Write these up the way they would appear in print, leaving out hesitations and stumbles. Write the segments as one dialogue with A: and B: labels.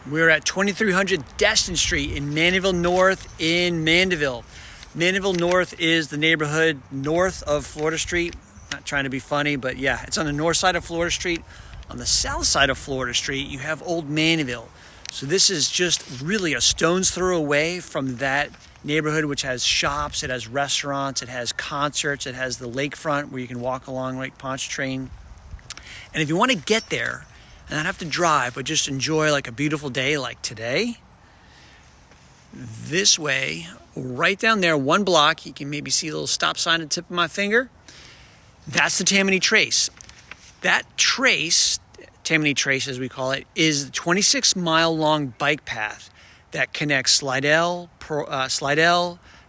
A: We're at 2300 Destin Street in Mandeville North in Mandeville. Mandeville North is the neighborhood north of Florida Street. Not trying to be funny, but yeah, it's on the north side of Florida Street. On the south side of Florida Street, you have Old Mandeville. So this is just really a stone's throw away from that neighborhood, which has shops, it has restaurants, it has concerts, it has the lakefront where you can walk along Lake Pontchartrain. And if you want to get there and not have to drive, but just enjoy like a beautiful day like today, this way, right down there, one block, you can maybe see a little stop sign at the tip of my finger. That's the Tammany Trace. That trace, Tammany Trace as we call it, is a 26-mile-long bike path that connects Slidell,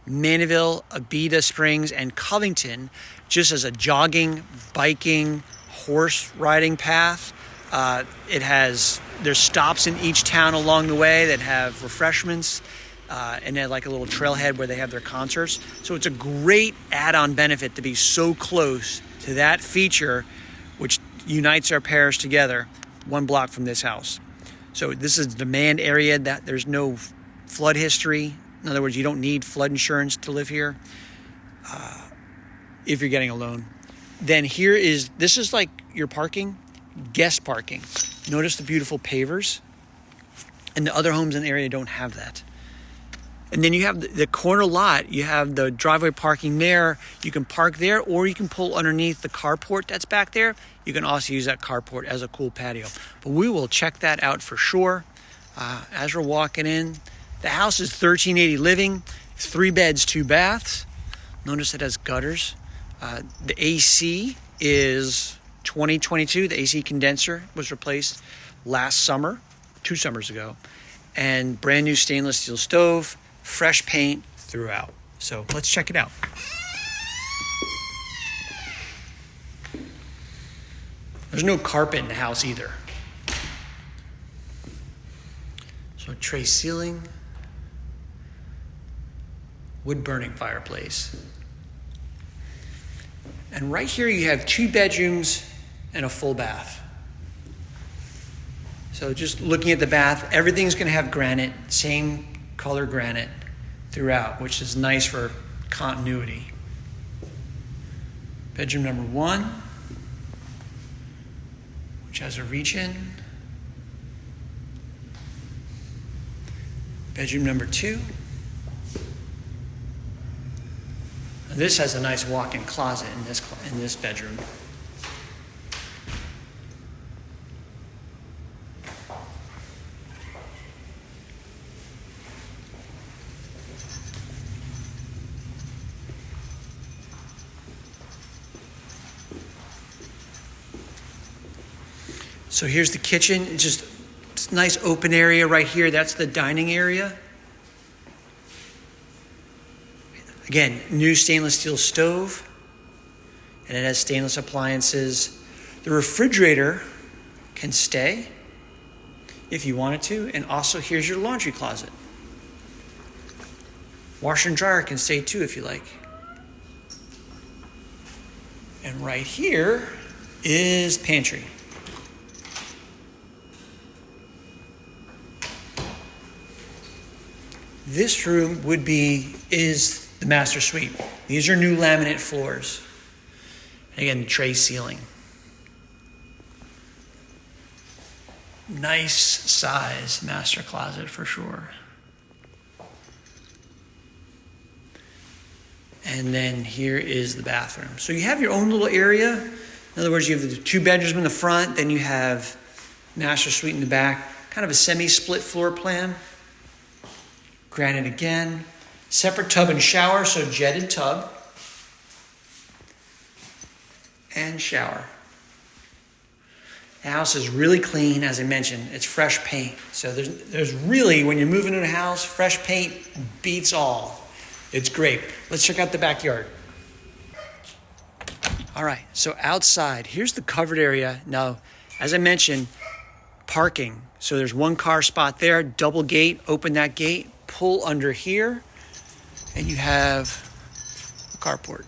A: Mandeville, Abita Springs, and Covington just as a jogging, biking, horse riding path. There's stops in each town along the way that have refreshments, and then like a little trailhead where they have their concerts. So it's a great add-on benefit to be so close to that feature, which unites our parish together, one block from this house. So this is a demand area that there's no flood history. In other words, you don't need flood insurance to live here if you're getting a loan. Then this is like your parking, guest parking. Notice the beautiful pavers. And the other homes in the area don't have that. And then you have the corner lot. You have the driveway parking there. You can park there, or you can pull underneath the carport that's back there. You can also use that carport as a cool patio. But we will check that out for sure. As we're walking in, the house is 1380 living, 3 beds, 2 baths. Notice it has gutters. The AC is 2022. The AC condenser was replaced last summer, 2 summers ago. And brand new stainless steel stove. Fresh paint throughout. So let's check it out. There's no carpet in the house either. So tray ceiling, wood burning fireplace. And right here you have 2 bedrooms and a full bath. So just looking at the bath, everything's going to have granite, same color granite throughout, which is nice for continuity. Bedroom number 1, which has a reach-in. Bedroom number 2. This has a nice walk-in closet in this bedroom. So here's the kitchen. It's a nice open area right here. That's the dining area. Again, new stainless steel stove, and it has stainless appliances. The refrigerator can stay if you want it to, and also here's your laundry closet. Washer and dryer can stay too if you like. And right here is pantry. This room is the master suite. These are new laminate floors. And again, tray ceiling. Nice size master closet for sure. And then here is the bathroom. So you have your own little area. In other words, you have the 2 bedrooms in the front, then you have master suite in the back, kind of a semi-split floor plan. Granite again. Separate tub and shower, so jetted tub. And shower. The house is really clean, as I mentioned. It's fresh paint. So there's really, when you're moving in a house, fresh paint beats all. It's great. Let's check out the backyard. All right, so outside, here's the covered area. Now, as I mentioned, parking. So there's 1 car spot there, double gate, open that gate, pull under here, and you have a carport.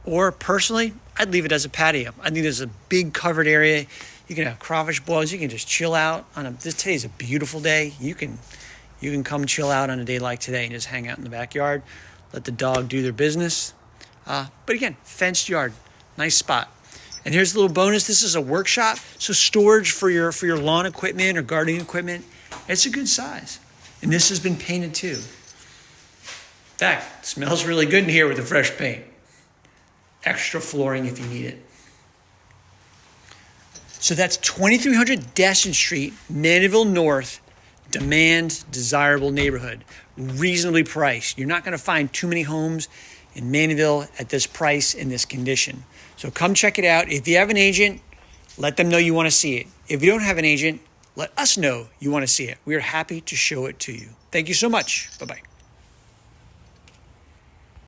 A: Or personally, I'd leave it as a patio. I think there's a big covered area. You can have crawfish boils. You can just chill out on today's a beautiful day. You can come chill out on a day like today and just hang out in the backyard. Let the dog do their business. But again, fenced yard, nice spot. And here's a little bonus. This is a workshop, so storage for your lawn equipment or gardening equipment. It's a good size. And this has been painted too. In fact, it smells really good in here with the fresh paint. Extra flooring if you need it. So that's 2300 Destin Street, Mandeville North, demand, desirable neighborhood. Reasonably priced. You're not going to find too many homes in Mandeville at this price in this condition. So come check it out. If you have an agent, let them know you want to see it. If you don't have an agent, let us know you want to see it. We are happy to show it to you. Thank you so much. Bye-bye.